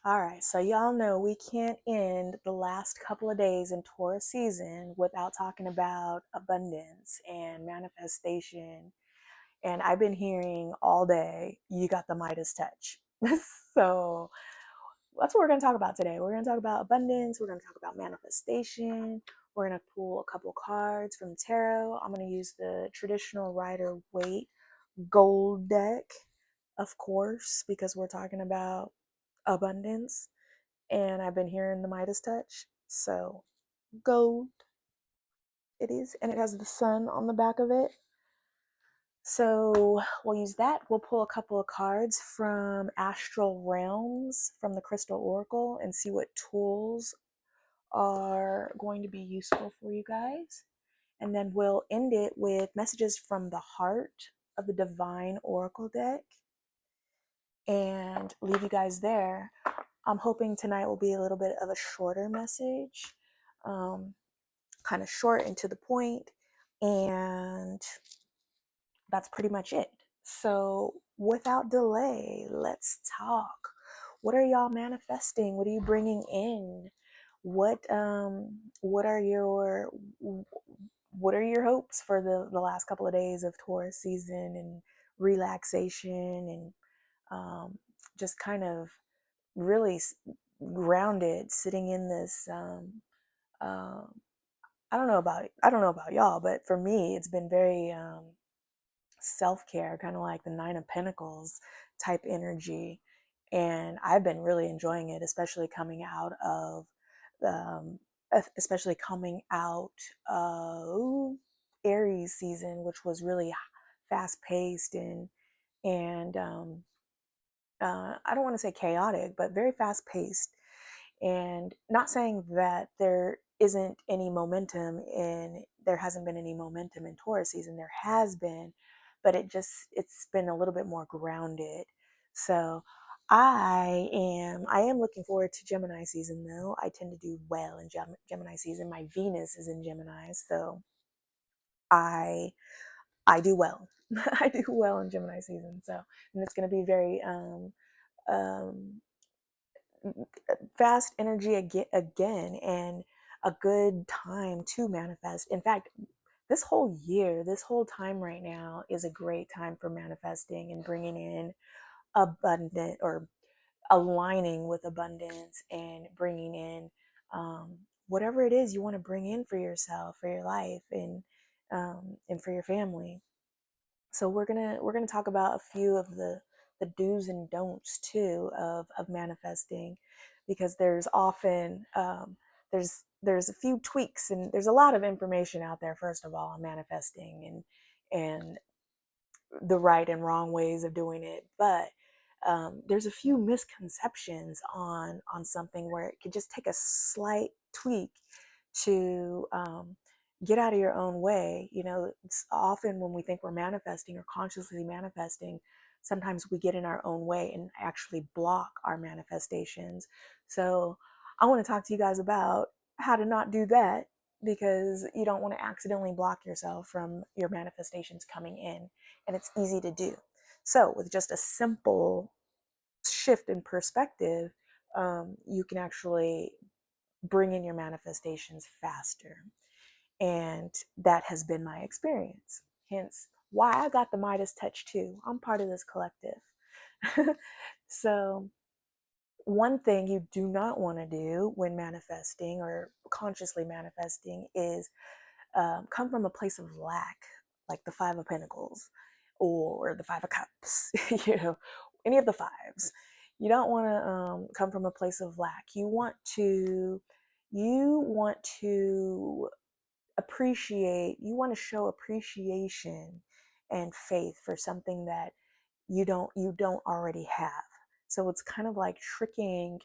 All right, so y'all know we can't end the last couple of days in Taurus season without talking about abundance and manifestation. And I've been hearing all day, you got the Midas touch. So that's what we're going to talk about today. We're going to talk about abundance. We're going to talk about manifestation. We're going to pull a couple cards from tarot. I'm going to use the traditional Rider Waite gold deck, of course, because we're talking about abundance. And I've been hearing the Midas touch. So gold it is. And it has the sun on the back of it. So we'll use that. We'll pull a couple of cards from Astral Realms from the Crystal Oracle and see what tools are going to be useful for you guys. And then we'll end it with messages from the heart of the Divine Oracle deck and leave you guys there. I'm hoping tonight will be a little bit of a shorter message, kind of short and to the point, and that's pretty much it. So without delay, let's talk. What are y'all manifesting? What are you bringing in? What are your hopes for the last couple of days of Taurus season and relaxation and just kind of really grounded, sitting in this uh, I don't know about y'all, but for me it's been very self-care, kind of like the Nine of Pentacles type energy. And I've been really enjoying it, especially coming out of um, Aries season, which was really fast paced and I don't want to say chaotic, but very fast paced. And not saying that there hasn't been any momentum in Taurus season. There has been, but it's been a little bit more grounded. So I am looking forward to Gemini season though. I tend to do well in Gemini season. My Venus is in Gemini, so I I do well. I do well in Gemini season. So, and it's going to be very um fast energy again, and a good time to manifest. In fact, this whole time right now is a great time for manifesting and bringing in abundant, or aligning with abundance, and bringing in whatever it is you want to bring in for yourself, for your life, and for your family. So we're gonna talk about a few of the do's and don'ts too of manifesting, because there's often there's a few tweaks, and there's a lot of information out there, first of all, on manifesting and the right and wrong ways of doing it. But there's a few misconceptions on something where it could just take a slight tweak to get out of your own way. You know, it's often when we think we're manifesting or consciously manifesting, sometimes we get in our own way and actually block our manifestations. So I want to talk to you guys about how to not do that, because you don't want to accidentally block yourself from your manifestations coming in, and it's easy to do. So with just a simple shift in perspective, you can actually bring in your manifestations faster. And that has been my experience. Hence why I got the Midas touch too. I'm part of this collective. So one thing you do not want to do when manifesting or consciously manifesting is come from a place of lack, like the Five of Pentacles or the Five of Cups, any of the fives. You don't want to come from a place of lack. You want to show appreciation and faith for something that you don't already have. So it's kind of like tricking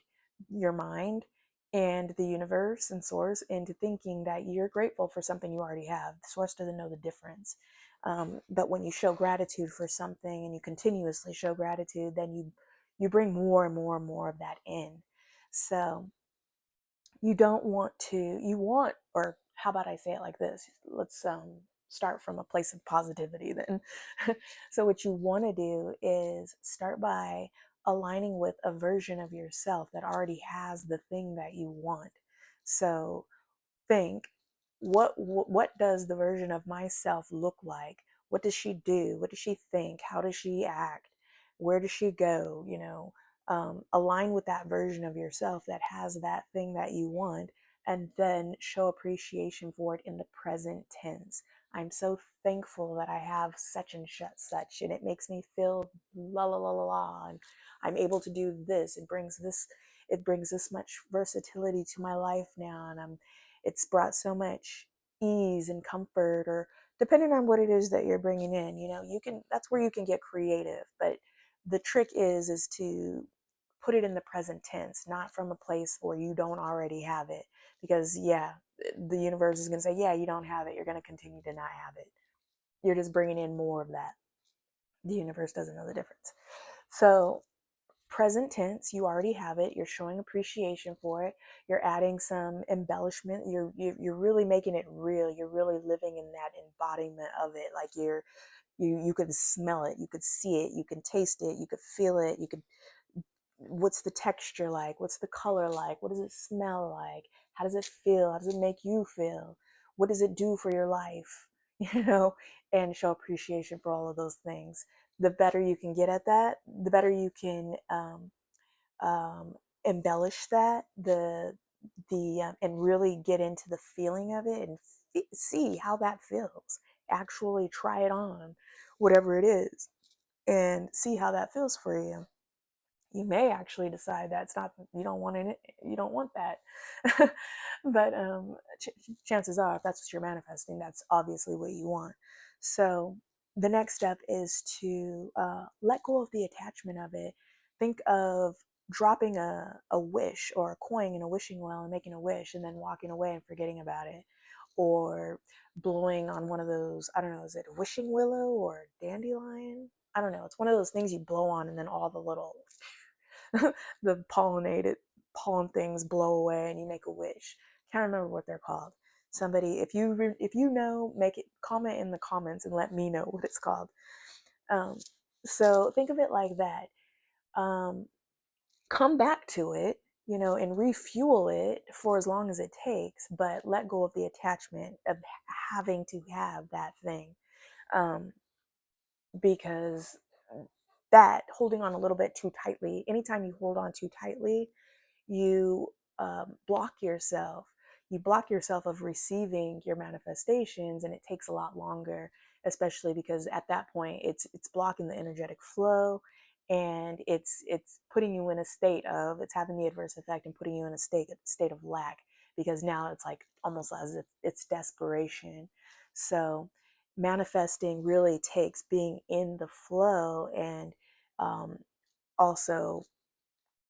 your mind and the universe and source into thinking that you're grateful for something you already have. The source doesn't know the difference. But when you show gratitude for something and you continuously show gratitude, then you bring more and more and more of that in. So you don't want to you want or how about I say it like this? Let's start from a place of positivity then. So what you want to do is start by aligning with a version of yourself that already has the thing that you want. So think, what does the version of myself look like? What does she do? What does she think? How does she act? Where does she go? Align with that version of yourself that has that thing that you want, and then show appreciation for it in the present tense. I'm so thankful that I have such and such, and it makes me feel la la la la la, and I'm able to do this. It brings this much versatility to my life now, and it's brought so much ease and comfort, or depending on what it is that you're bringing in, that's where you can get creative. But the trick is to put it in the present tense, not from a place where you don't already have it. Because yeah, the universe is going to say, yeah, you don't have it. You're going to continue to not have it. You're just bringing in more of that. The universe doesn't know the difference. So present tense, you already have it. You're showing appreciation for it. You're adding some embellishment. You're really making it real. You're really living in that embodiment of it. Like you could smell it, you could see it, you can taste it, you could feel it, you could, what's the texture like, what's the color like, what does it smell like, how does it feel, how does it make you feel, what does it do for your life, you know and show appreciation for all of those things. The better you can get at that, the better you can um, embellish that, and really get into the feeling of it, and see how that feels. Actually try it on, whatever it is, and see how that feels for you. You may actually decide that's not, you don't want it, you don't want that. But chances are, if that's what you're manifesting, that's obviously what you want. So the next step is to let go of the attachment of it. Think of dropping a wish or a coin in a wishing well and making a wish, and then walking away and forgetting about it. Or blowing on one of those, I don't know, is it a wishing willow or dandelion? I don't know. It's one of those things you blow on, and then all the little the pollen things blow away, and you make a wish. Can't remember what they're called. Somebody, if you know, make it, comment in the comments and let me know what it's called. Um, so think of it like that. Come back to it, and refuel it for as long as it takes, but let go of the attachment of having to have that thing. Um, because that holding on a little bit too tightly, anytime you hold on too tightly, you block yourself. You block yourself of receiving your manifestations, and it takes a lot longer, especially because at that point it's blocking the energetic flow, and it's putting you in a state of, it's having the adverse effect and putting you in a state of lack, because now it's like almost as if it's desperation. So manifesting really takes being in the flow, and um, also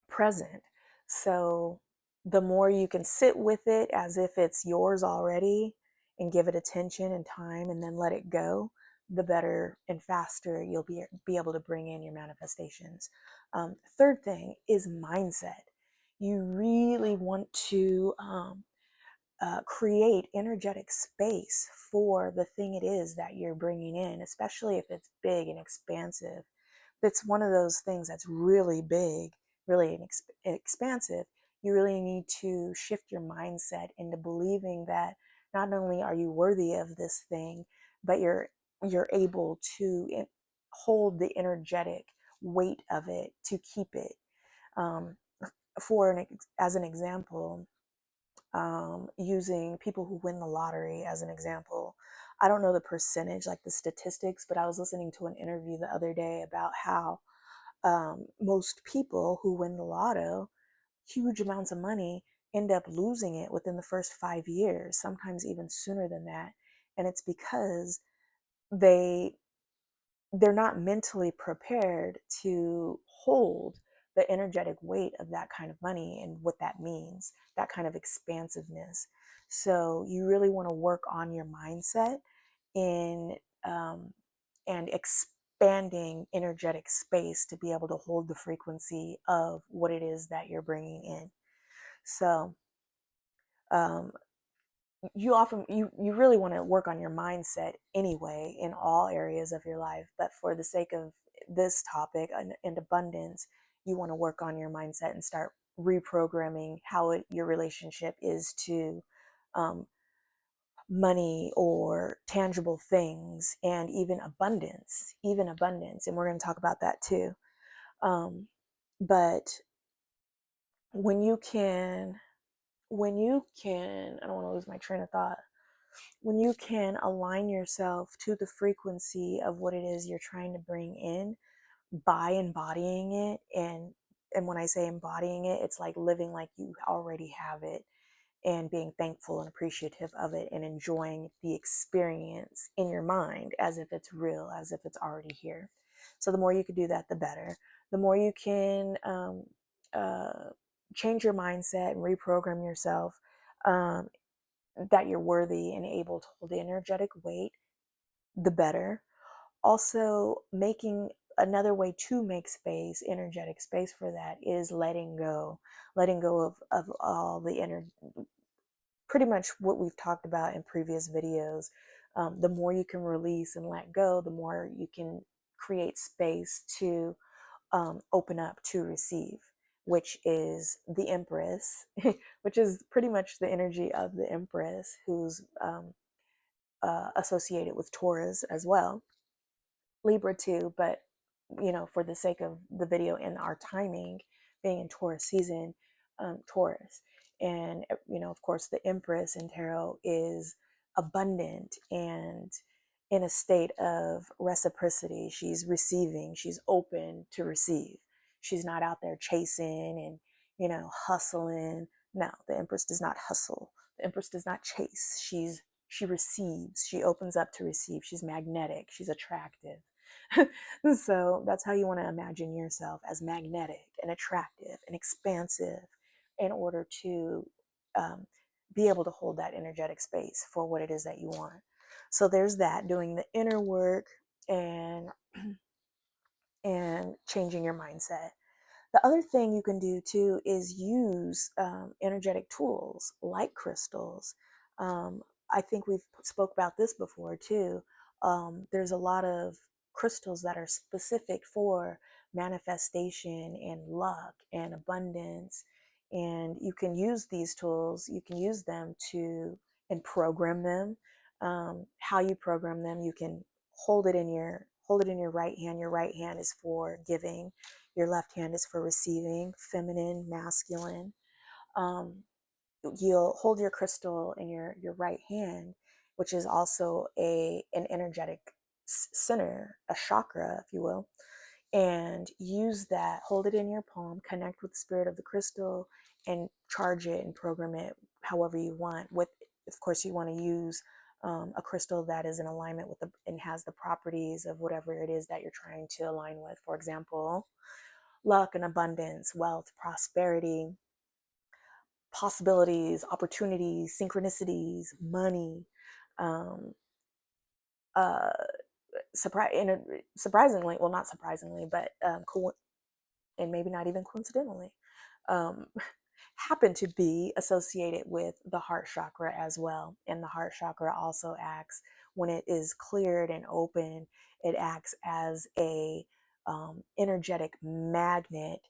present. So the more you can sit with it as if it's yours already, and give it attention and time, and then let it go, the better and faster you'll be able to bring in your manifestations. Third thing is mindset. You really want to create energetic space for the thing it is that you're bringing in, especially if it's big and expansive. If it's one of those things that's really big, really expansive, you really need to shift your mindset into believing that not only are you worthy of this thing, but you're able to hold the energetic weight of it to keep it. Um, as an example, using people who win the lottery as an example. I don't know the percentage, like the statistics, but I was listening to an interview the other day about how most people who win the lotto, huge amounts of money, end up losing it within the first 5 years, sometimes even sooner than that. And it's because they they're not mentally prepared to hold the energetic weight of that kind of money and what that means, that kind of expansiveness. So you really want to work on your mindset in um, and expanding energetic space to be able to hold the frequency of what it is that you're bringing in. So um, you really want to work on your mindset anyway in all areas of your life, but for the sake of this topic and abundance, you want to work on your mindset and start reprogramming how your relationship is to um, money or tangible things, and even abundance. And we're going to talk about that too. But when you can, I don't want to lose my train of thought. When you can align yourself to the frequency of what it is you're trying to bring in by embodying it, and when I say embodying it, it's like living like you already have it, and being thankful and appreciative of it, and enjoying the experience in your mind as if it's real, as if it's already here. So the more you can do that, the better. The more you can uh, change your mindset and reprogram yourself, um, that you're worthy and able to hold the energetic weight, the better. Also, making another way to make space, energetic space for that, is letting go of all the pretty much what we've talked about in previous videos. The more you can release and let go, the more you can create space to open up to receive, which is the Empress, which is pretty much the energy of the Empress, who's associated with Taurus as well, Libra too, but for the sake of the video and our timing being in Taurus season, Taurus. And, of course, the Empress in tarot is abundant and in a state of reciprocity. She's receiving, she's open to receive. She's not out there chasing and, hustling. No, the Empress does not hustle. The Empress does not chase. She receives. She opens up to receive. She's magnetic. She's attractive. So that's how you want to imagine yourself, as magnetic and attractive and expansive, in order to um, be able to hold that energetic space for what it is that you want. So there's that, doing the inner work and and changing your mindset. The other thing you can do too is use energetic tools like crystals. I think we've spoke about this before too. There's a lot of crystals that are specific for manifestation and luck and abundance, and you can use these tools. You can use them to and program them. How you program them, you can hold it in your right hand. Your right hand is for giving, your left hand is for receiving, feminine, masculine. Um, you'll hold your crystal in your right hand, which is also an energetic center, a chakra, if you will, and use that. Hold it in your palm, connect with the spirit of the crystal, and charge it and program it however you want. With, of course, you want to use a crystal that is in alignment with and has the properties of whatever it is that you're trying to align with. For example, luck and abundance, wealth, prosperity, possibilities, opportunities, synchronicities, money, um, uh, surprisingly, well, not surprisingly, but and maybe not even coincidentally, um, happen to be associated with the heart chakra as well. And the heart chakra also acts, when it is cleared and open, it acts as a energetic magnet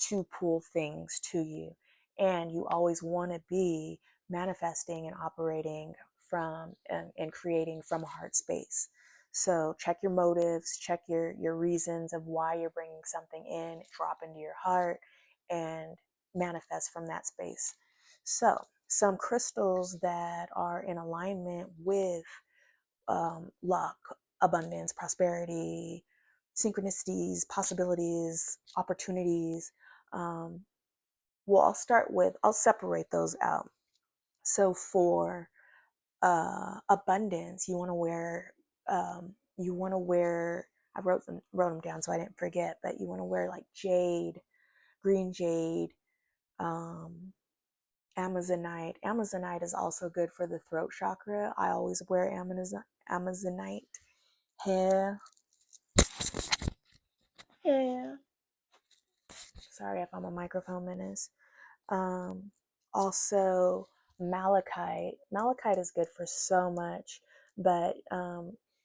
to pull things to you. And you always want to be manifesting and operating from and creating from a heart space. So check your motives, check your reasons of why you're bringing something in, drop into your heart, and manifest from that space. So some crystals that are in alignment with luck, abundance, prosperity, synchronicities, possibilities, opportunities. Um, well, I'll separate those out. So for abundance, you want to wear, I wrote them down so I didn't forget, but you want to wear like jade, green jade, um, Amazonite. Amazonite is also good for the throat chakra. I always wear Amazonite hair. Yeah. Sorry if I'm a microphone menace. Um, Also, malachite. Malachite is good for so much, but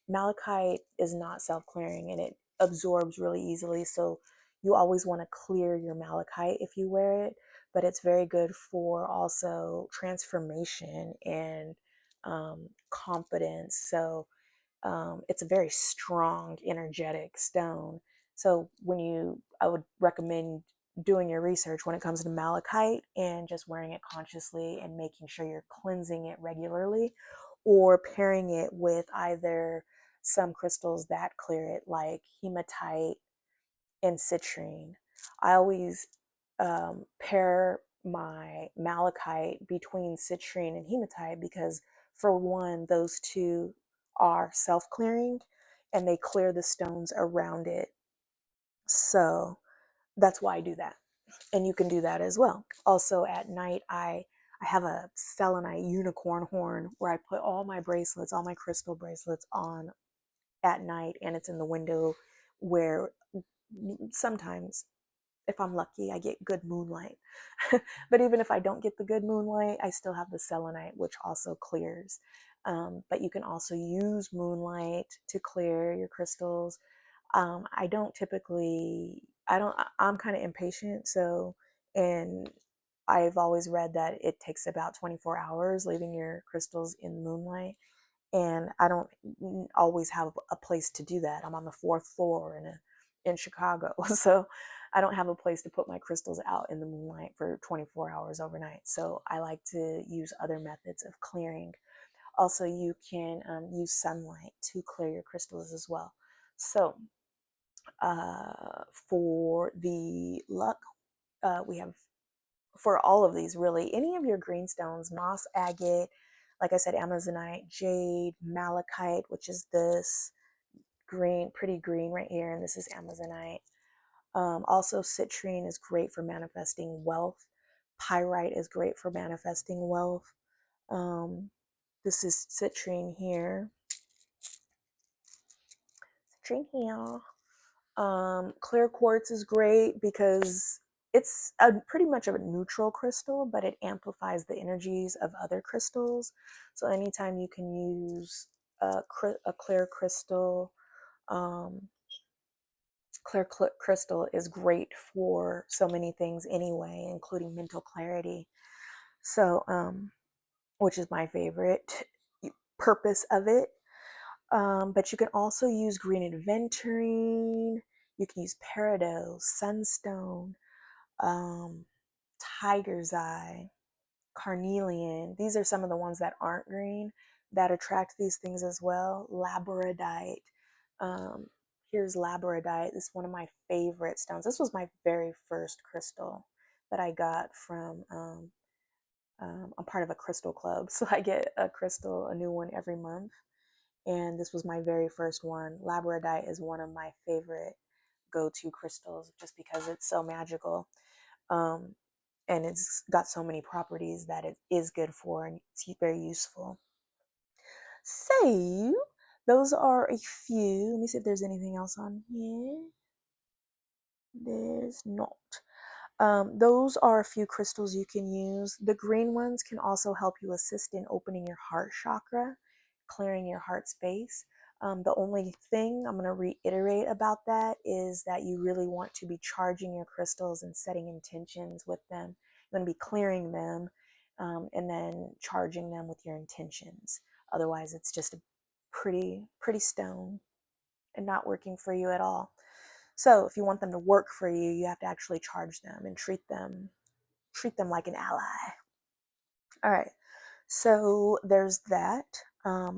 malachite is not self-clearing and it absorbs really easily. So You always want to clear your malachite if you wear it, but it's very good for also transformation and confidence. So it's a very strong, energetic stone. So I would recommend doing your research when it comes to malachite and just wearing it consciously and making sure you're cleansing it regularly, or pairing it with either some crystals that clear it, like hematite and citrine. I always pair my malachite between citrine and hematite because, for one, those two are self clearing and they clear the stones around it. So that's why I do that. And you can do that as well. Also, at night, I have a selenite unicorn horn where I put all my bracelets, all my crystal bracelets on at night, and it's in the window where sometimes, if I'm lucky, I get good moonlight. But even if I don't get the good moonlight, I still have the selenite, which also clears. But you can also use moonlight to clear your crystals. I don't typically, I'm kind of impatient. So, and I've always read that it takes about 24 hours leaving your crystals in the moonlight. And I don't always have a place to do that. I'm on the fourth floor in Chicago, so I don't have a place to put my crystals out in the moonlight for 24 hours overnight. So I like to use other methods of clearing. Also, you can use sunlight to clear your crystals as well. So for the luck, we have, for all of these, really, any of your green stones, moss agate, like I said, amazonite, jade, malachite, which is this green, pretty green right here, and this is amazonite. Also, citrine is great for manifesting wealth. Pyrite is great for manifesting wealth. This is citrine here. Citrine here. Clear quartz is great because it's pretty much of a neutral crystal, but it amplifies the energies of other crystals. So anytime you can use a clear crystal, um, crystal is great for so many things anyway, including mental clarity. So, which is my favorite purpose of it. But you can also use green aventurine. You can use peridot, sunstone, um, tiger's eye, carnelian. These are some of the ones that aren't green that attract these things as well. Labradorite. Um, Here's labradorite. This is one of my favorite stones. This was my very first crystal that I got from. I'm part of a crystal club, so I get a new one every month. And this was my very first one. Labradorite is one of my favorite go-to crystals just because it's so magical. Um, and it's got so many properties that it is good for, and it's very useful. So those are a few. Let me see if there's anything else on here. There's not. Those are a few crystals you can use. The green ones can also help you assist in opening your heart chakra, clearing your heart space. The only thing I'm going to reiterate about that is that you really want to be charging your crystals and setting intentions with them. You're going to be clearing them, and then charging them with your intentions. Otherwise, it's just a pretty stone and not working for you at all. So if you want them to work for you, you have to actually charge them and treat them like an ally. All right. So there's that.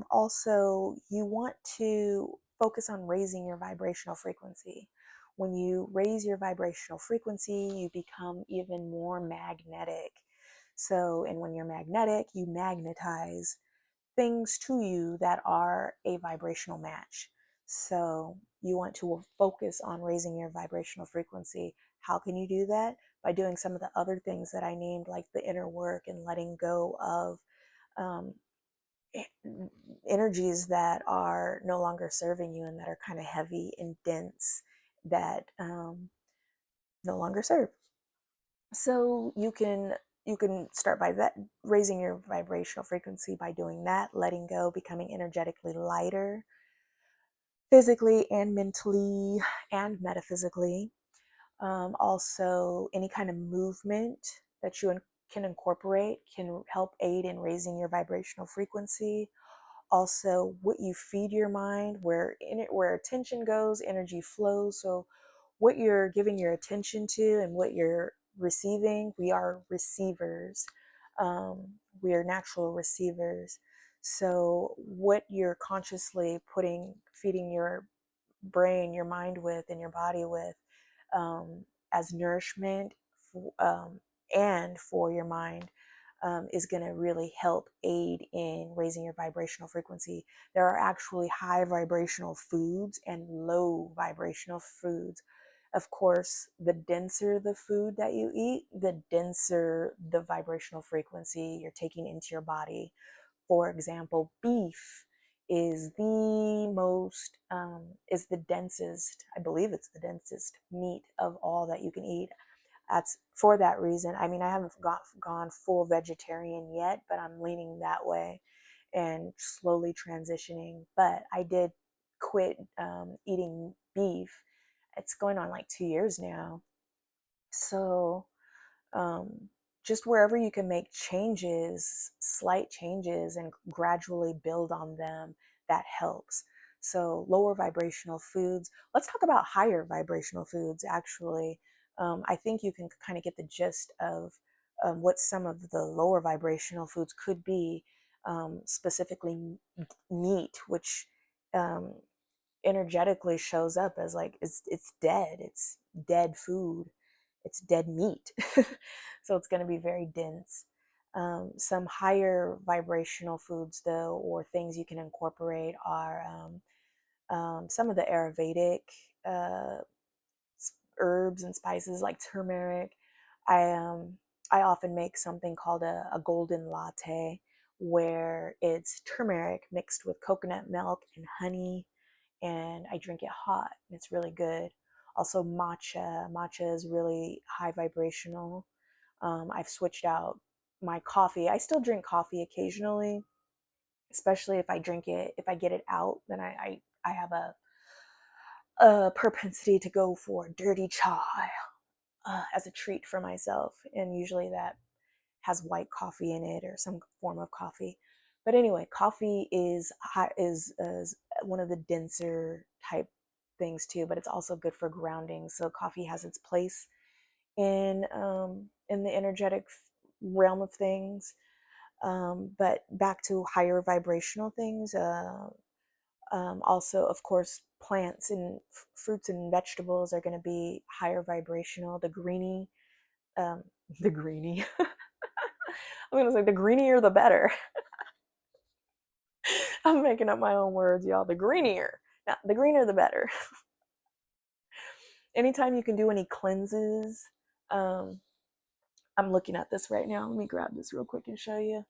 Also, you want to focus on raising your vibrational frequency. When you raise your vibrational frequency, you become even more magnetic. So, and when you're magnetic, you magnetize things to you that are a vibrational match. So you want to focus on raising your vibrational frequency. How can you do that? By doing some of the other things that I named, like the inner work and letting go of um, energies that are no longer serving you and that are kind of heavy and dense, that no longer serve. So you can start by that, raising your vibrational frequency by doing that, letting go, becoming energetically lighter, physically and mentally and metaphysically. Also, any kind of movement that you can incorporate can help aid in raising your vibrational frequency. Also, what you feed your mind, where attention goes, energy flows. So what you're giving your attention to and what you're receiving, we are receivers. We are natural receivers. So what you're consciously feeding your brain, your mind with, and your body with, um, as nourishment, and for your mind, is going to really help aid in raising your vibrational frequency. There are actually high vibrational foods and low vibrational foods. Of course, the denser the food that you eat, the denser the vibrational frequency you're taking into your body. For example, beef is is the densest, I believe it's the densest meat of all that you can eat. That's for that reason. I mean, I haven't gone full vegetarian yet, but I'm leaning that way and slowly transitioning. But I did quit eating beef. It's going on like 2 years now. So um, just wherever you can make changes, slight changes, and gradually build on them, that helps. So, lower vibrational foods. Let's talk about higher vibrational foods, actually. I think you can kind of get the gist of what some of the lower vibrational foods could be, specifically meat, which um, energetically shows up as like it's dead, it's dead food, it's dead meat. So it's going to be very dense. Some higher vibrational foods, though, or things you can incorporate are some of the Ayurvedic uh, herbs and spices like turmeric. I I often make something called a golden latte, where it's turmeric mixed with coconut milk and honey, and I drink it hot. It's really good. Also, matcha. Matcha is really high vibrational. I've switched out my coffee. I still drink coffee occasionally, especially if if I get it out, then I have a propensity to go for dirty chai as a treat for myself. And usually that has white coffee in it or some form of coffee. But anyway, coffee is one of the denser type things too, but it's also good for grounding. So coffee has its place in the energetic realm of things. But back to higher vibrational things. Also, of course, plants and fruits and vegetables are going to be higher vibrational. Um, the greenie. I'm gonna say the greenier the better. I'm making up my own words, y'all. The greenier. Now, the greener the better. Anytime you can do any cleanses, um, I'm looking at this right now. Let me grab this real quick and show you.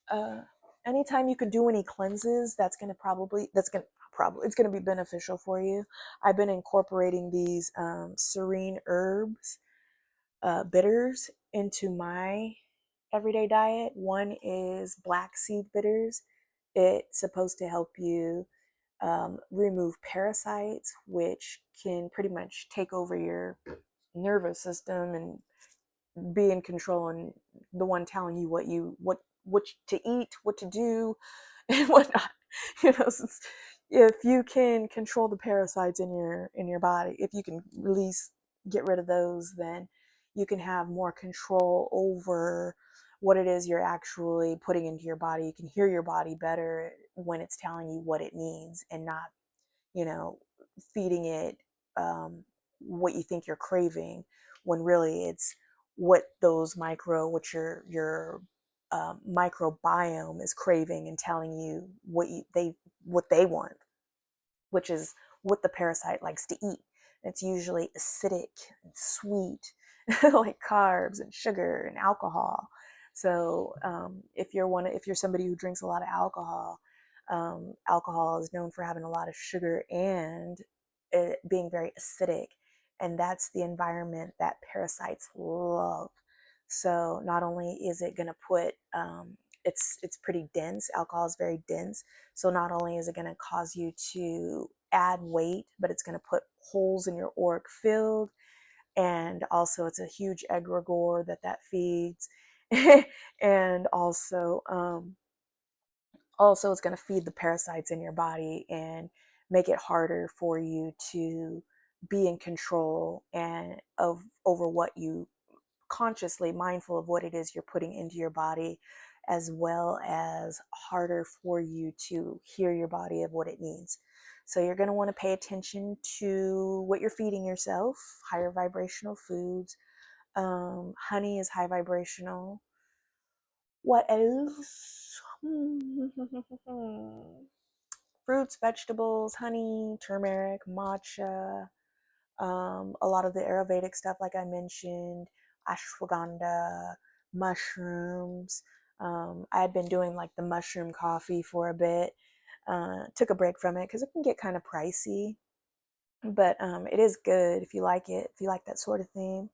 Uh, Anytime you could do any cleanses, it's gonna be beneficial for you. I've been incorporating these serene herbs, bitters into my everyday diet. One is black seed bitters. It's supposed to help you remove parasites, which can pretty much take over your nervous system and be in control, and the one telling you what to eat, what to do, and whatnot. You know, if you can control the parasites in your body, if you can release, get rid of those, then you can have more control over what it is you're actually putting into your body. You can hear your body better when it's telling you what it needs, and not, you know, feeding it what you think you're craving, when really it's what your microbiome is craving and telling you what they want, which is what the parasite likes to eat. It's usually acidic and sweet, like carbs and sugar and alcohol. So if you're somebody who drinks a lot of alcohol, alcohol is known for having a lot of sugar and it being very acidic, and that's the environment that parasites love. So not only is it going to put it's pretty dense. Alcohol is very dense. So not only is it going to cause you to add weight, but it's going to put holes in your auric field, and also it's a huge egregore that feeds. And also it's going to feed the parasites in your body and make it harder for you to be in control and of over what you consciously mindful of what it is you're putting into your body, as well as harder for you to hear your body of what it needs. So you're going to want to pay attention to what you're feeding yourself. Higher vibrational foods. Honey is high vibrational. What else? Fruits, vegetables, honey, turmeric, matcha, a lot of the Ayurvedic stuff, like I mentioned, ashwagandha, mushrooms. I had been doing like the mushroom coffee for a bit. Took a break from it because it can get kind of pricey, but it is good if you like it, if you like that sort of thing.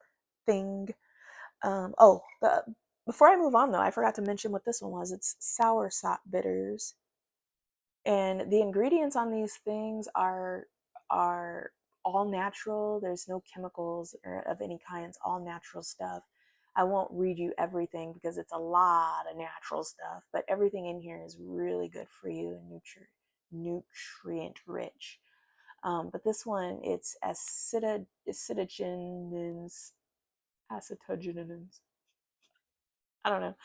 Before I move on though, I forgot to mention what this one was. It's soursop bitters, and the ingredients on these things are all natural. There's no chemicals or of any kind. It's all natural stuff. I won't read you everything because it's a lot of natural stuff, but everything in here is really good for you and nutrient rich. But this one, it's acetogenins. I don't know,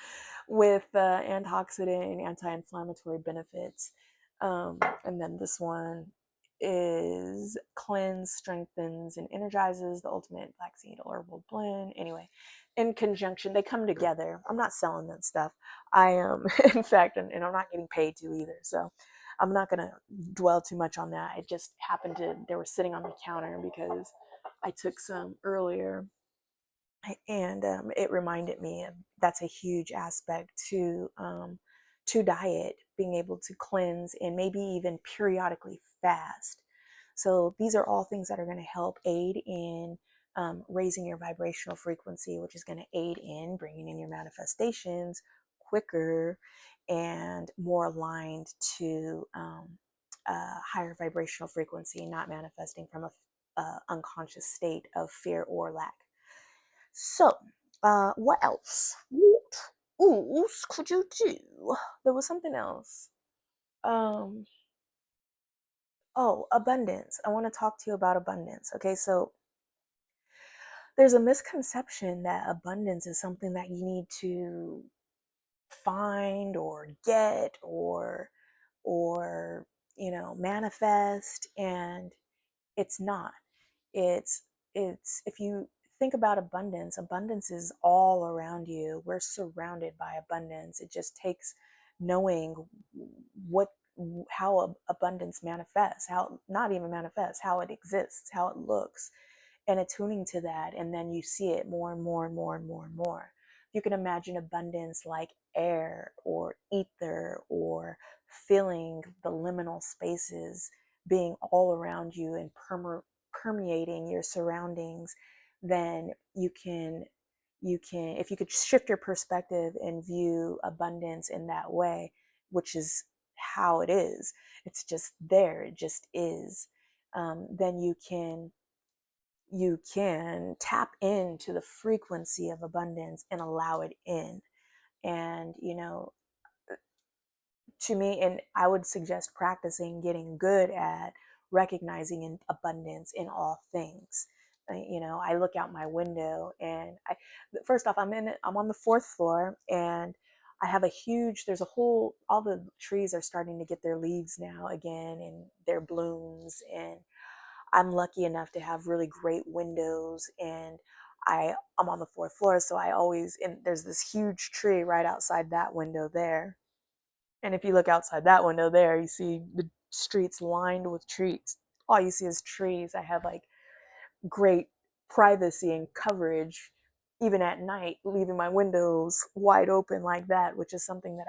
with antioxidant and anti-inflammatory benefits. And then this one is cleanse, strengthens, and energizes, the ultimate black seed herbal blend. Anyway, in conjunction, they come together. I'm not selling that stuff. I am, in fact, and I'm not getting paid to either. So I'm not going to dwell too much on that. It just happened they were sitting on the counter because I took some earlier, and it reminded me of that's a huge aspect to diet, being able to cleanse and maybe even periodically fast. So these are all things that are going to help aid in raising your vibrational frequency, which is going to aid in bringing in your manifestations quicker and more aligned to higher vibrational frequency, not manifesting from a unconscious state of fear or lack. So, what else? What else could you do? There was something else. Um, abundance. I want to talk to you about abundance. Okay, so there's a misconception that abundance is something that you need to find or get or manifest, and it's not. it's it's if you think about abundance is all around you. We're surrounded by abundance. It just takes knowing what how abundance manifests, how not even manifests, how it exists, how it looks, and attuning to that, and then you see it more and more and more and more and more. You can imagine abundance like air or ether, or filling the liminal spaces, being all around you and permeating your surroundings. Then you can if you could shift your perspective and view abundance in that way, which is how it is, it's just there, it just is. Then you can tap into the frequency of abundance and allow it in. And to me, and I would suggest practicing getting good at recognizing in abundance in all things. I look out my window, and first off, I'm on the fourth floor, and I have there's a whole, all the trees are starting to get their leaves now again and their blooms, and I'm lucky enough to have really great windows, and I'm on the fourth floor, so and there's this huge tree right outside that window there. And if you look outside that window there, you see the streets lined with trees. All you see is trees. I have like great privacy and coverage, even at night, leaving my windows wide open like that, which is something that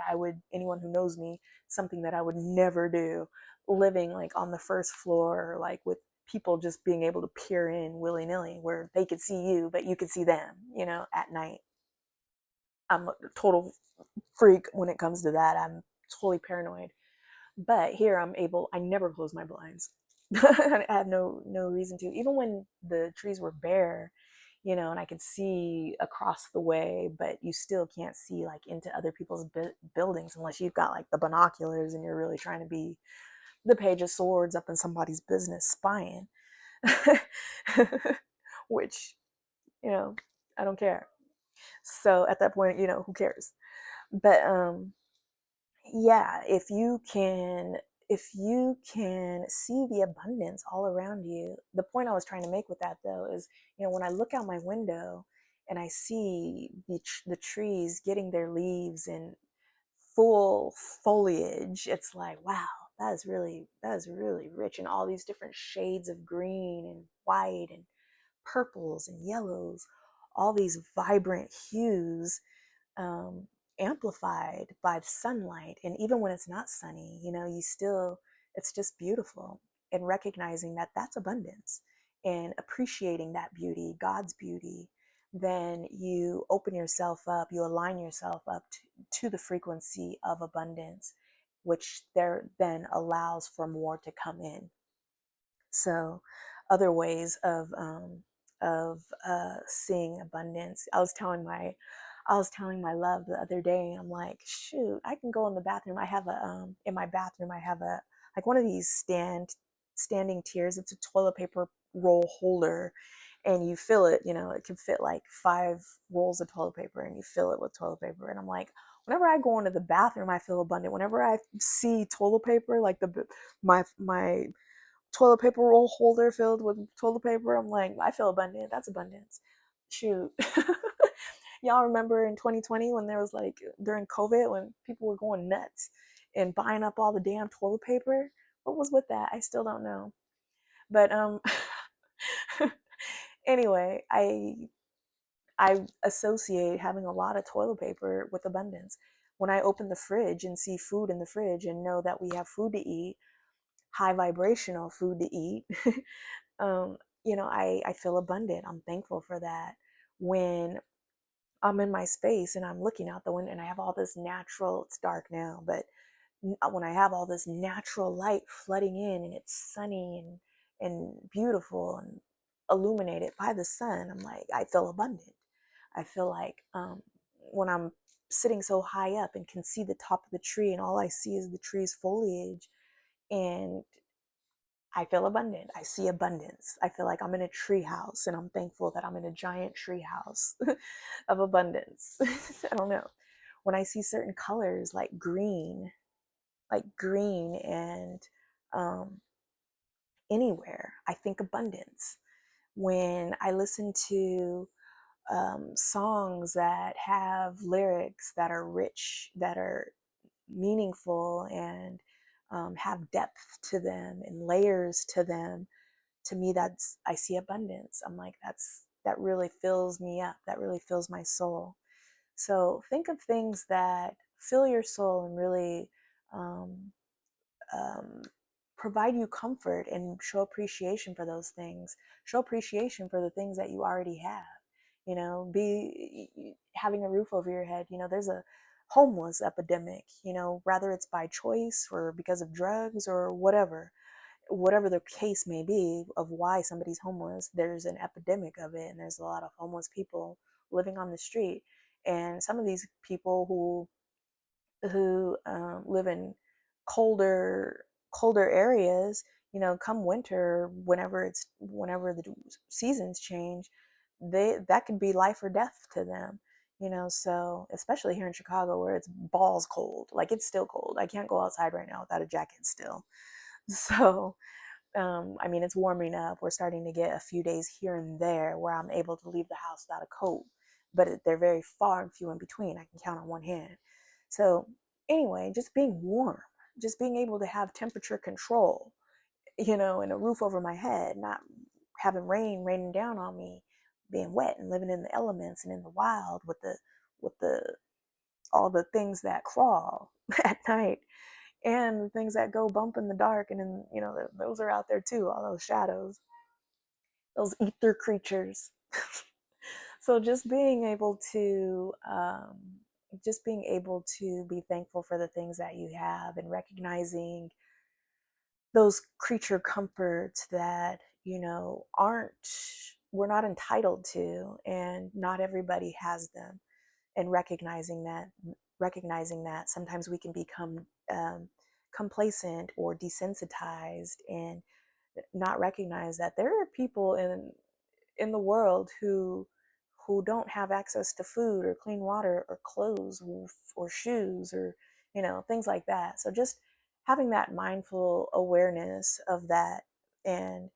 anyone who knows me, something that I would never do, living like on the first floor, like with people just being able to peer in willy nilly, where they could see you, but you could see them, at night. I'm a total freak when it comes to that. I'm totally paranoid. But here I never close my blinds. I have no reason to. Even when the trees were bare and I could see across the way, but you still can't see like into other people's buildings unless you've got like the binoculars and you're really trying to be the Page of Swords up in somebody's business spying. Which, I don't care. So at that point, who cares? But yeah, if you can see the abundance all around you. The point I was trying to make with that though is, when I look out my window and I see the trees getting their leaves and full foliage, it's like, wow, that is really rich in all these different shades of green and white and purples and yellows, all these vibrant hues, um, amplified by the sunlight. And even when it's not sunny, it's just beautiful. And recognizing that that's abundance and appreciating that beauty, God's beauty, then you open yourself up, you align yourself up to the frequency of abundance, which there then allows for more to come in. So, other ways of seeing abundance. I was telling my love the other day. I'm like, shoot, I can go in the bathroom. I have a in my bathroom. I have a like one of these standing tiers. It's a toilet paper roll holder, and you fill it. It can fit like 5 rolls of toilet paper, and you fill it with toilet paper. And I'm like, whenever I go into the bathroom, I feel abundant. Whenever I see toilet paper, like my toilet paper roll holder filled with toilet paper, I'm like, I feel abundant. That's abundance. Shoot. Y'all remember in 2020 when there was like during COVID when people were going nuts and buying up all the damn toilet paper? What was with that? I still don't know. But anyway, I associate having a lot of toilet paper with abundance. When I open the fridge and see food in the fridge and know that we have food to eat, high vibrational food to eat, um, I feel abundant. I'm thankful for that. When I'm in my space and I'm looking out the window and I have all this natural, it's dark now, but when I have all this natural light flooding in and it's sunny and beautiful and illuminated by the sun, I'm like, I feel abundant. I feel like when I'm sitting so high up and can see the top of the tree and all I see is the tree's foliage, and I feel abundant. I see abundance. I feel like I'm in a tree house and I'm thankful that I'm in a giant tree house of abundance. I don't know. When I see certain colors like green and um, anywhere, I think abundance. When I listen to songs that have lyrics that are rich, that are meaningful, and have depth to them and layers to them, to me, I see abundance. I'm like, that really fills me up. That really fills my soul. So think of things that fill your soul and really um, um, provide you comfort, and show appreciation for those things. Show appreciation for the things that you already have. Be having a roof over your head. There's a homeless epidemic, whether it's by choice or because of drugs or whatever the case may be of why somebody's homeless. There's an epidemic of it, and there's a lot of homeless people living on the street. And some of these people who live in colder colder areas, come winter, whenever the seasons change, that could be life or death to them. So especially here in Chicago where it's balls cold, like it's still cold. I can't go outside right now without a jacket still. So I mean, it's warming up. We're starting to get a few days here and there where I'm able to leave the house without a coat, but they're very far and few in between. I can count on one hand. So, anyway, just being warm, just being able to have temperature control, and a roof over my head, not having rain raining down on me, being wet and living in the elements and in the wild with the all the things that crawl at night and the things that go bump in the dark, and then those are out there too, all those shadows, those ether creatures. So just being able to be thankful for the things that you have, and recognizing those creature comforts that aren't we're not entitled to, and not everybody has them. And recognizing that sometimes we can become complacent or desensitized, and not recognize that there are people in the world who don't have access to food or clean water or clothes or shoes, or things like that. So just having that mindful awareness of that, and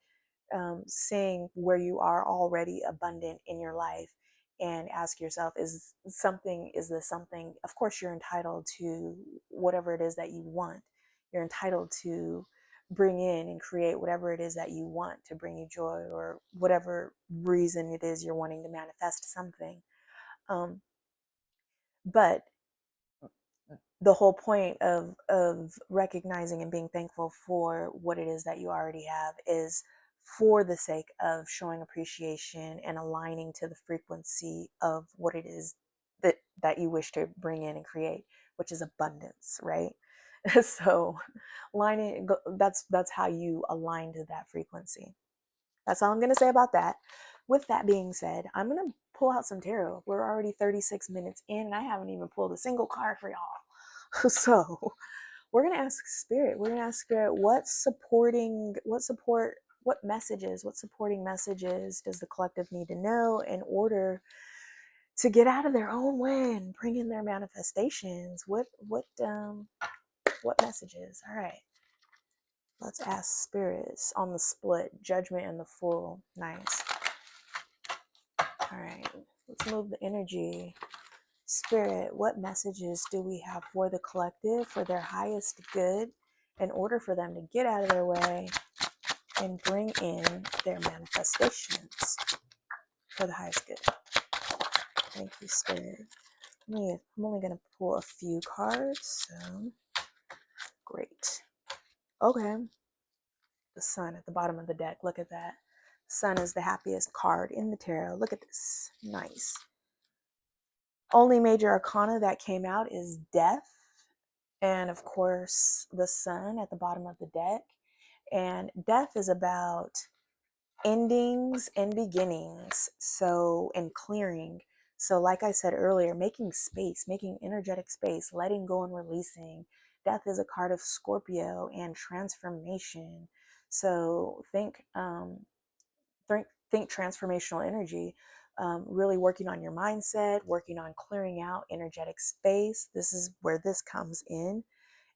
seeing where you are already abundant in your life, and ask yourself, is this something? Of course you're entitled to whatever it is that you want. You're entitled to bring in and create whatever it is that you want to bring you joy, or whatever reason it is you're wanting to manifest something. But the whole point of recognizing and being thankful for what it is that you already have is for the sake of showing appreciation and aligning to the frequency of what it is that you wish to bring in and create, which is abundance, right? So that's how you align to that frequency. That's all I'm going to say about that. With that being said, I'm going to pull out some tarot. We're already 36 minutes in, and I haven't even pulled a single card for y'all. So we're going to ask Spirit. We're going to ask Spirit, what supporting messages does the collective need to know in order to get out of their own way and bring in their manifestations? What messages? All right. Let's ask spirits on the split, judgment and the full. Nice. All right, let's move the energy. Spirit, what messages do we have for the collective, for their highest good, in order for them to get out of their way and bring in their manifestations for the highest good? Thank you, Spirit. I'm only going to pull a few cards, so great. Okay. The Sun at the bottom of the deck. Look at that. Sun is the happiest card in the tarot. Look at this. Nice. Only major arcana that came out is Death. And of course, the Sun at the bottom of the deck. And Death is about endings and beginnings. So, and clearing. So, like I said earlier, making space, making energetic space, letting go and releasing. Death is a card of Scorpio and transformation. So think transformational energy, really working on your mindset, working on clearing out energetic space. This is where this comes in,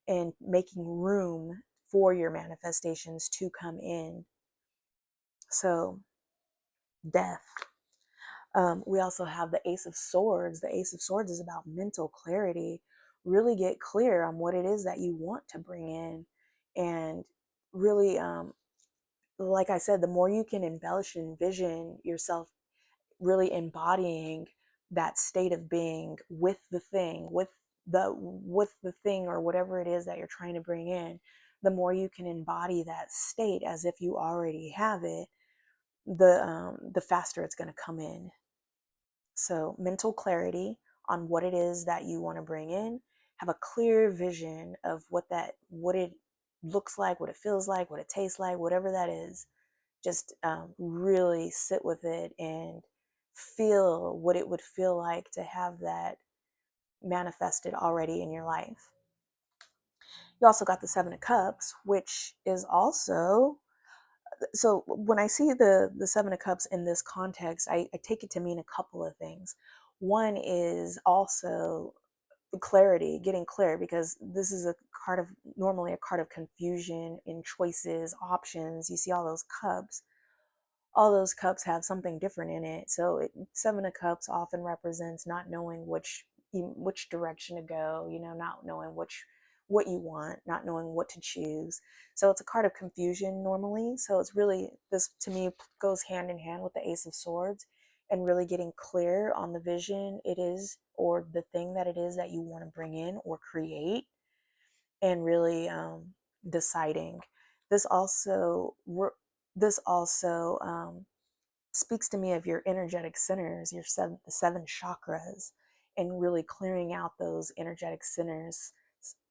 and making room for your manifestations to come in. So, Death. We also have the Ace of Swords. The Ace of Swords is about mental clarity. Really get clear on what it is that you want to bring in, and really, like I said, the more you can embellish and envision yourself really embodying that state of being with the thing, with the thing or whatever it is that you're trying to bring in, the more you can embody that state as if you already have it, the faster it's going to come in. So mental clarity on what it is that you want to bring in, have a clear vision of what it looks like, what it feels like, what it tastes like, whatever that is. Just really sit with it and feel what it would feel like to have that manifested already in your life. You also got the Seven of Cups, which is also, so when I see the Seven of Cups in this context, I take it to mean a couple of things. One is also clarity, getting clear, because this is normally a card of confusion in choices, options. You see all those cups have something different in it. So Seven of Cups often represents not knowing which direction to go, not knowing what you want, not knowing what to choose. So it's a card of confusion normally. So it's really, this to me goes hand in hand with the Ace of Swords, and really getting clear on the vision it is, or the thing that it is that you want to bring in or create, and really deciding. This also this also speaks to me of your energetic centers, the seven chakras, and really clearing out those energetic centers,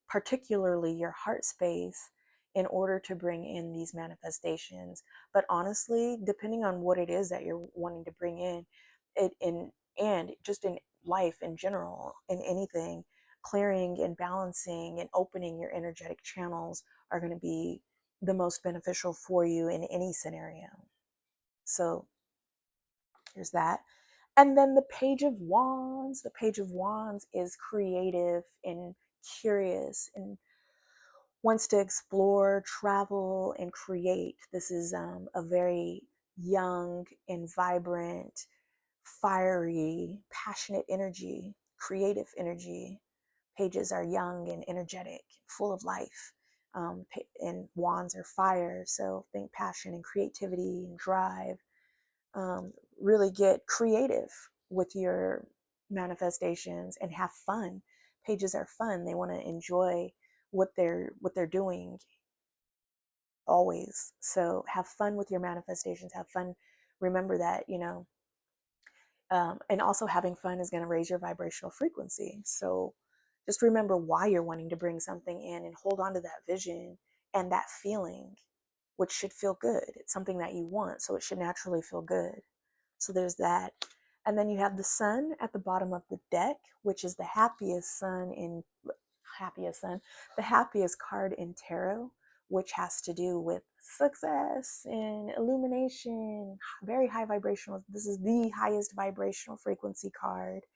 particularly your heart space in order to bring in these manifestations. But honestly, depending on what it is that you're wanting to bring in, it in and just in life in general, in anything, clearing and balancing and opening your energetic channels are going to be the most beneficial for you in any scenario. So there's that. And then the Page of Wands. The Page of Wands is creative and curious and wants to explore, travel, and create. This is a very young and vibrant, fiery, passionate energy, creative energy. Pages are young and energetic, full of life. And wands are fire. So think passion and creativity and drive. Really get creative with your manifestations and have fun. Pages are fun. They want to enjoy what they're doing always. So have fun with your manifestations. Have fun. Remember that, and also having fun is going to raise your vibrational frequency. So just remember why you're wanting to bring something in and hold on to that vision and that feeling, which should feel good. It's something that you want, so it should naturally feel good. So there's that. And then you have the sun at the bottom of the deck, which is the the happiest card in tarot, which has to do with success and illumination, very high vibrational. This is the highest vibrational frequency card.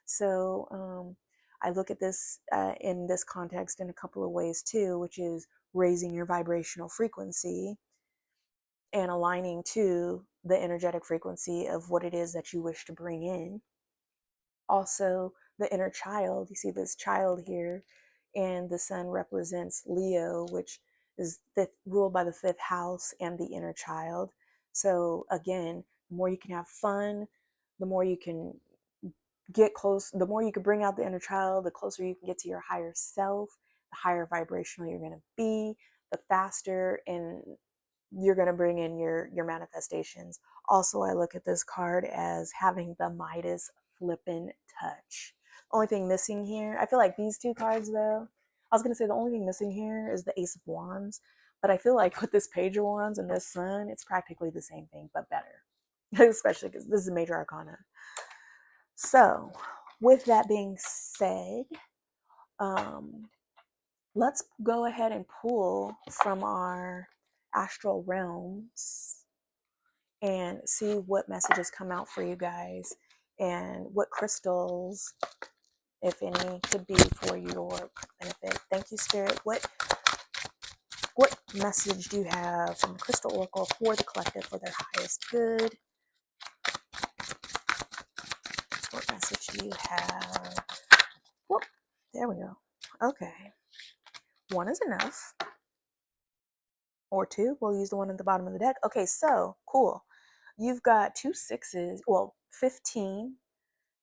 So I look at this in this context in a couple of ways too, which is raising your vibrational frequency and aligning to the energetic frequency of what it is that you wish to bring in. Also, the inner child. You see this child here, and the sun represents Leo, which is ruled by the fifth house and the inner child. So again, the more you can have fun, the more you can get close, the more you can bring out the inner child, the closer you can get to your higher self, the higher vibrational you're going to be, the faster and you're going to bring in your manifestations. Also, I look at this card as having the Midas flippin' touch. Only thing missing here, I feel like these two cards though, I was going to say the only thing missing here is the Ace of Wands, but I feel like with this Page of Wands and this Sun, it's practically the same thing, but better. Especially because this is a major arcana. So, with that being said, let's go ahead and pull from our astral realms and see what messages come out for you guys and what crystals, if any, could be for your benefit. Thank you, Spirit. What message do you have from the Crystal Oracle for the collective for their highest good? What message do you have? Whoop, there we go. Okay. One is enough. Or two. We'll use the one at the bottom of the deck. Okay, so cool. You've got two sixes. Well, 15.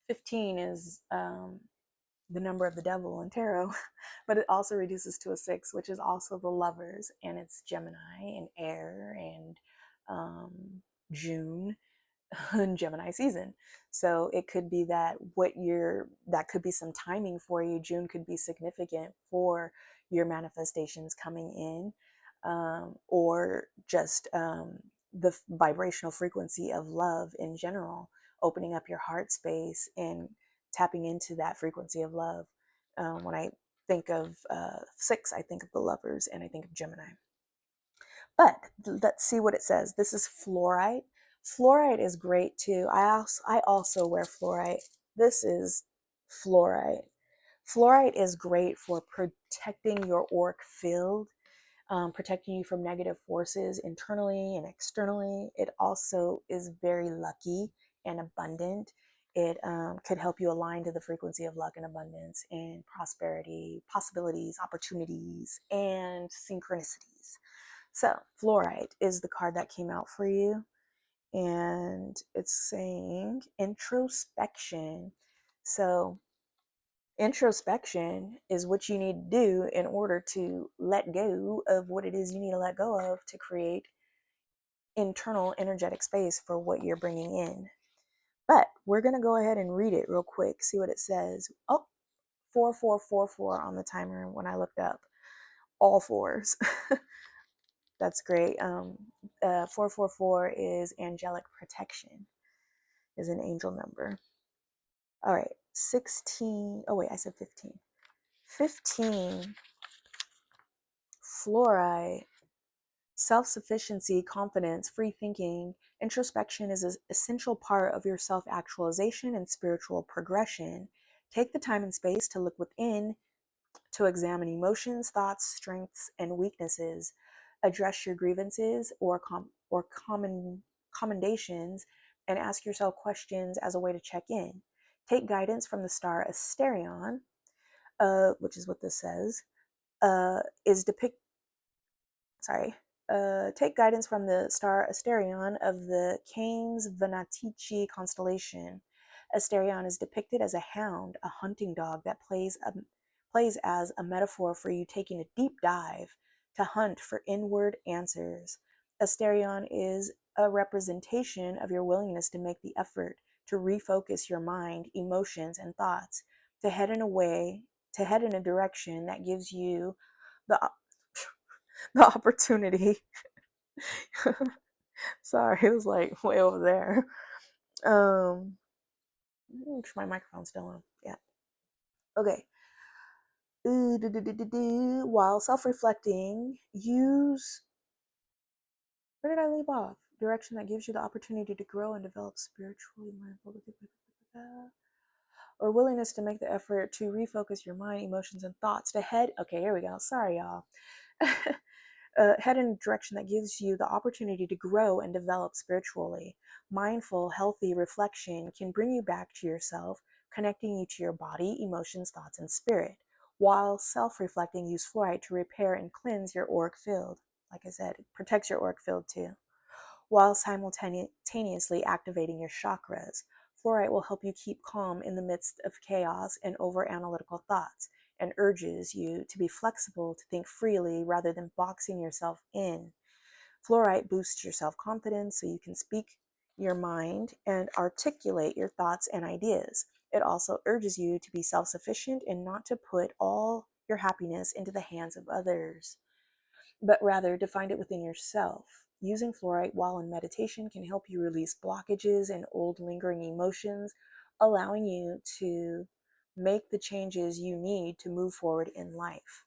15 is the number of the devil in tarot, but it also reduces to a 6, which is also the lovers, and it's Gemini and air and June and Gemini season. So it could be that that could be some timing for you. June could be significant for your manifestations coming in, or just the vibrational frequency of love in general, opening up your heart space and tapping into that frequency of love. When I think of 6, I think of the lovers and I think of Gemini. But let's see what it says. This is fluorite. Fluorite is great too. I also wear fluorite. This is fluorite. Fluorite is great for protecting your auric field, protecting you from negative forces internally and externally. It also is very lucky and abundant. It could help you align to the frequency of luck and abundance and prosperity, possibilities, opportunities, and synchronicities. So, fluorite is the card that came out for you, and it's saying introspection. So, introspection is what you need to do in order to let go of what it is you need to let go of to create internal energetic space for what you're bringing in. But we're going to go ahead and read it real quick, see what it says. Oh, 4444 on the timer when I looked up. all fours. That's great. 444 is angelic protection, is an angel number. All right, 16. Oh, wait, I said 15. 15, fluorite, self-sufficiency, confidence, free thinking, introspection is an essential part of your self-actualization and spiritual progression. Take the time and space to look within, to examine emotions, thoughts, strengths, and weaknesses, address your grievances or commendations, and ask yourself questions as a way to check in. Take guidance from the star Asterion, which is what this says, is depict. Sorry. Take guidance from the star Asterion of the Canes Venatici constellation. Asterion is depicted as a hound, a hunting dog that plays as a metaphor for you taking a deep dive to hunt for inward answers. Asterion is a representation of your willingness to make the effort to refocus your mind, emotions, and thoughts to head in a direction that gives you the the opportunity. Sorry, it was like way over there. My microphone's still on. Yeah. Okay. While self-reflecting, use, where did I leave off? Direction that gives you the opportunity to grow and develop spiritually, mindful, or willingness to make the effort to refocus your mind, emotions, and thoughts to head. Okay, here we go. Sorry, y'all. Head in a direction that gives you the opportunity to grow and develop spiritually. Mindful, healthy reflection can bring you back to yourself, connecting you to your body, emotions, thoughts, and spirit. While self-reflecting, use fluorite to repair and cleanse your auric field. Like I said, it protects your auric field too, while simultaneously activating your chakras. Fluorite will help you keep calm in the midst of chaos and over-analytical thoughts, and urges you to be flexible, to think freely rather than boxing yourself in. Fluorite boosts your self-confidence so you can speak your mind and articulate your thoughts and ideas. It also urges you to be self-sufficient and not to put all your happiness into the hands of others, but rather to find it within yourself. Using fluorite while in meditation can help you release blockages and old lingering emotions, allowing you to make the changes you need to move forward in life.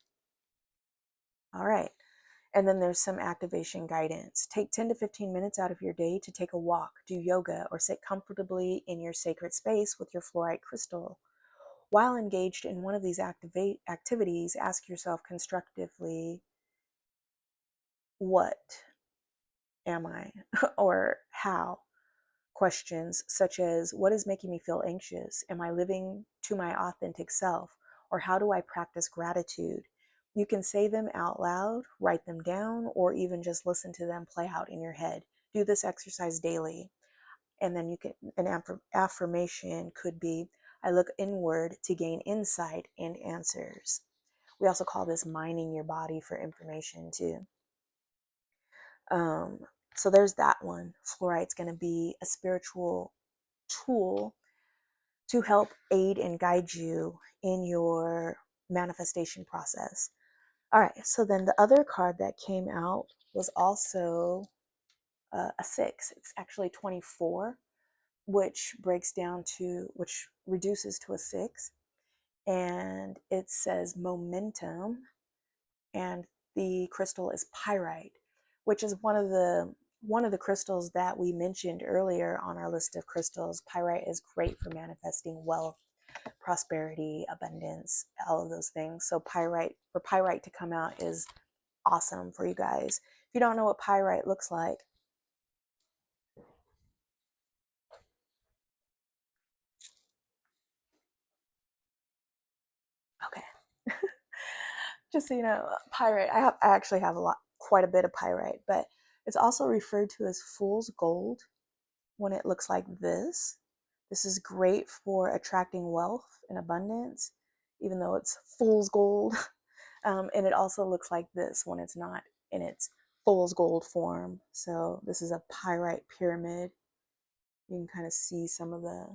All right. And then there's some activation guidance. Take 10 to 15 minutes out of your day to take a walk, do yoga, or sit comfortably in your sacred space with your fluorite crystal. While engaged in one of these activities, ask yourself constructively, what am I? Or how? Questions such as, what is making me feel anxious? Am I living to my authentic self? Or how do I practice gratitude? You can say them out loud, write them down, or even just listen to them play out in your head. Do this exercise daily. And then an affirmation could be, I look inward to gain insight and answers. We also call this mining your body for information too. Um, so there's that one. Fluorite's going to be a spiritual tool to help aid and guide you in your manifestation process. All right, so then the other card that came out was also a 6. It's actually 24, which reduces to a 6. And it says momentum, and the crystal is pyrite, which is one of the crystals that we mentioned earlier on our list of crystals. Pyrite is great for manifesting wealth, prosperity, abundance, all of those things. So pyrite to come out is awesome for you guys. If you don't know what pyrite looks like, okay. Just so you know, pyrite, I actually have quite a bit of pyrite, but it's also referred to as fool's gold when it looks like this. This is great for attracting wealth and abundance, even though it's fool's gold. And it also looks like this when it's not in its fool's gold form. So this is a pyrite pyramid. You can kind of see some of the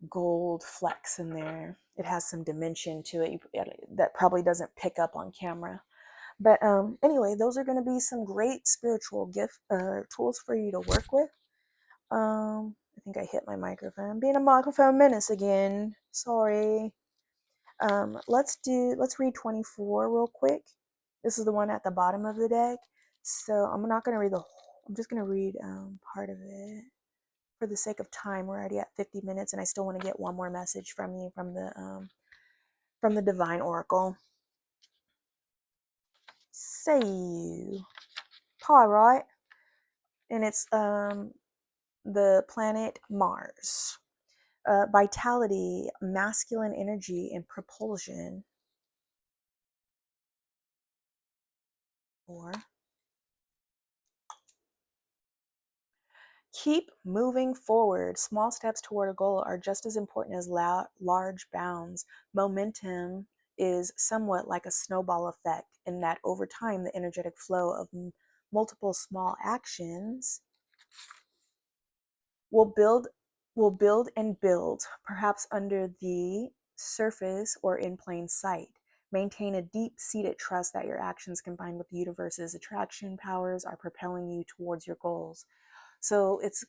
gold flecks in there. It has some dimension to it that probably doesn't pick up on camera. But anyway, those are going to be some great spiritual gift tools for you to work with. I think I hit my microphone. I'm being a microphone menace again. Sorry. Let's read 24 real quick. This is the one at the bottom of the deck. So I'm not going to read the whole, I'm just going to read part of it. For the sake of time, we're already at 50 minutes, and I still want to get one more message from you from the Divine Oracle. Say, pyrite, and it's the planet Mars. Vitality, masculine energy, and propulsion. Or keep moving forward. Small steps toward a goal are just as important as large bounds. Momentum is somewhat like a snowball effect in that over time, the energetic flow of multiple small actions will build and build, perhaps under the surface or in plain sight. Maintain a deep-seated trust that your actions combined with the universe's attraction powers are propelling you towards your goals. So it's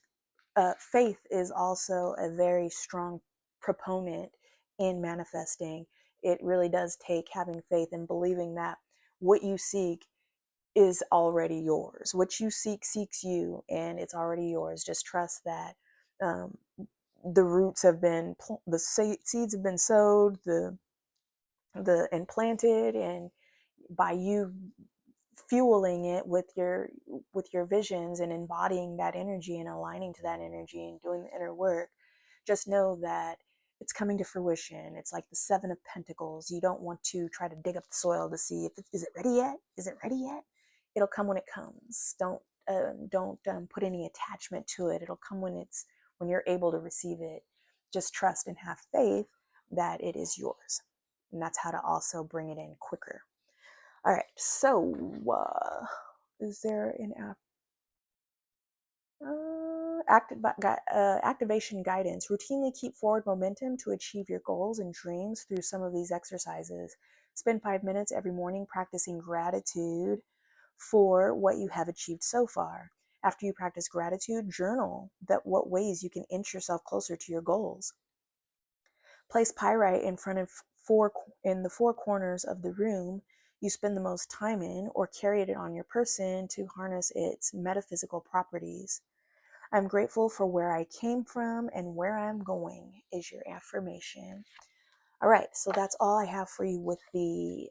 faith is also a very strong proponent in manifesting. It really does take having faith and believing that what you seek is already yours. What you seek seeks you, and it's already yours. Just trust that um, the roots have been, the seeds have been sowed, and planted, and by you fueling it with your visions and embodying that energy and aligning to that energy and doing the inner work, just know that it's coming to fruition. It's like the Seven of Pentacles. You don't want to try to dig up the soil to see if is it ready yet. Is it ready yet? It'll come when it comes. Don't put any attachment to it. It'll come when you're able to receive it. Just trust and have faith that it is yours, and that's how to also bring it in quicker. All right, so is there an activation guidance? Routinely keep forward momentum to achieve your goals and dreams through some of these exercises. Spend 5 minutes every morning practicing gratitude for what you have achieved so far. After you practice gratitude, journal what ways you can inch yourself closer to your goals. Place pyrite in front of in the four corners of the room you spend the most time in, or carry it on your person to harness its metaphysical properties. I'm grateful for where I came from and where I'm going is your affirmation. All right, so that's all I have for you with the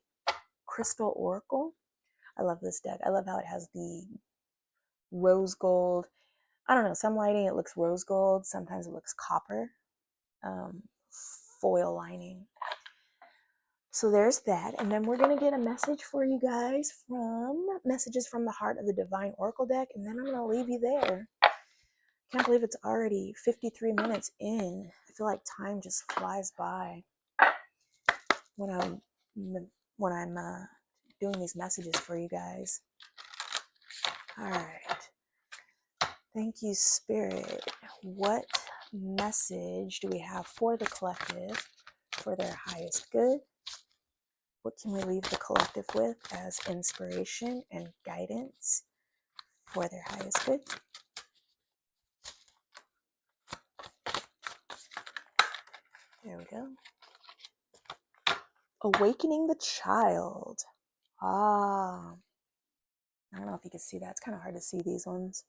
Crystal Oracle. I love this deck. I love how it has the rose gold. I don't know, some lighting it looks rose gold, sometimes it looks copper. Foil lining. So there's that. And then we're going to get a message for you guys from Messages from the Heart of the Divine Oracle deck. And then I'm going to leave you there. Can't believe it's already 53 minutes in. I feel like time just flies by when I'm doing these messages for you guys. All right. Thank you, Spirit. What message do we have for the collective for their highest good? What can we leave the collective with as inspiration and guidance for their highest good? There we go. Awakening the child. I don't know if you can see that. It's kind of hard to see these ones.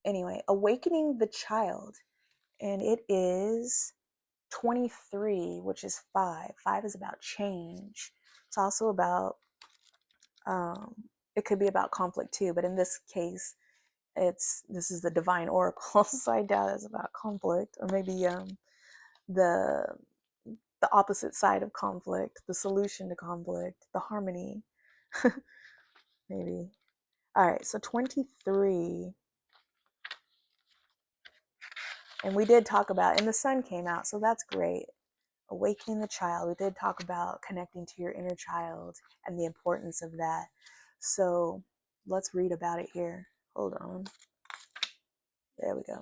Anyway, awakening the child. And it is 23, which is 5. 5 is about change. It's also about, it could be about conflict too, but in this case, this is the Divine Oracle, so I doubt it's about conflict, or maybe the opposite side of conflict, the solution to conflict, the harmony, maybe. All right, so 23, and we did talk about, and the sun came out, so that's great. Awakening the child. We did talk about connecting to your inner child and the importance of that. So let's read about it here. Hold on. There we go.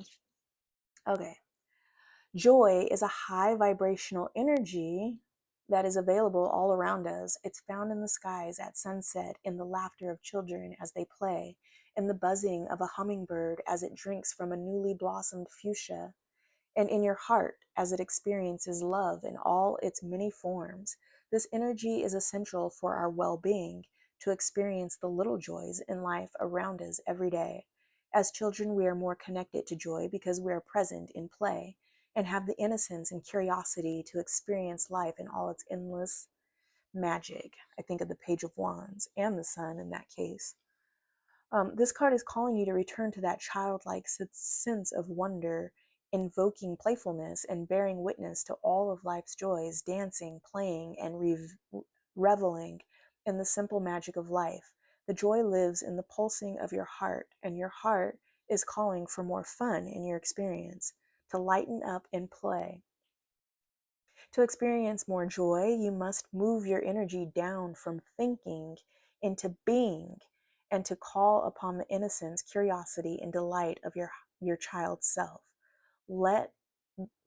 Okay. Joy is a high vibrational energy that is available all around us. It's found in the skies at sunset, in the laughter of children as they play, in the buzzing of a hummingbird as it drinks from a newly blossomed fuchsia, and in your heart as it experiences love in all its many forms. This energy is essential for our well being, to experience the little joys in life around us every day. As children, we are more connected to joy because we are present in play and have the innocence and curiosity to experience life in all its endless magic. I think of the Page of Wands and the Sun in that case. This card is calling you to return to that childlike sense of wonder, invoking playfulness and bearing witness to all of life's joys, dancing, playing, and reveling in the simple magic of life. The joy lives in the pulsing of your heart, and your heart is calling for more fun in your experience, to lighten up and play. To experience more joy, you must move your energy down from thinking into being, and to call upon the innocence, curiosity, and delight of your child's self. Let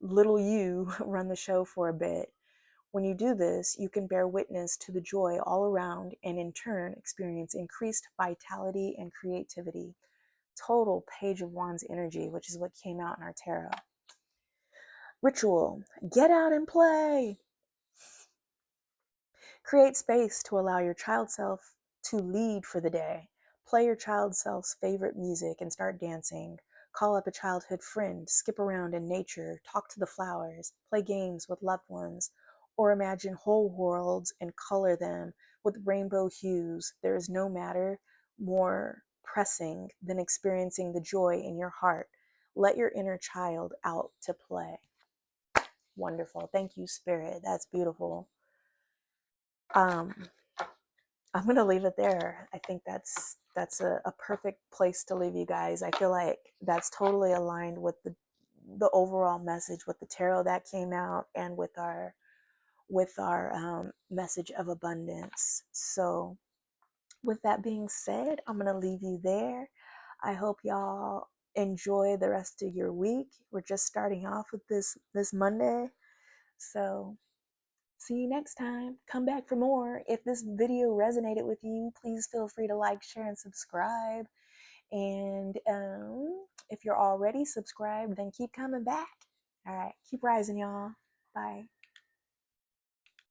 little you run the show for a bit. When you do this, you can bear witness to the joy all around and in turn experience increased vitality and creativity. Total Page of Wands energy, which is what came out in our tarot. Ritual: get out and play. Create space to allow your child self to lead for the day. Play your child self's favorite music and start dancing. Call up a childhood friend, skip around in nature, talk to the flowers, play games with loved ones, or imagine whole worlds and color them with rainbow hues. There is no matter more pressing than experiencing the joy in your heart. Let your inner child out to play. Wonderful. Thank you, Spirit. That's beautiful. Um, I'm going to leave it there. I think that's a perfect place to leave you guys. I feel like that's totally aligned with the overall message with the tarot that came out and with our message of abundance. So with that being said, I'm going to leave you there. I hope y'all enjoy the rest of your week. We're just starting off with this Monday. So see you next time. Come back for more. If this video resonated with you, please feel free to like, share, and subscribe. And if you're already subscribed, then keep coming back. All right, keep rising, y'all. Bye.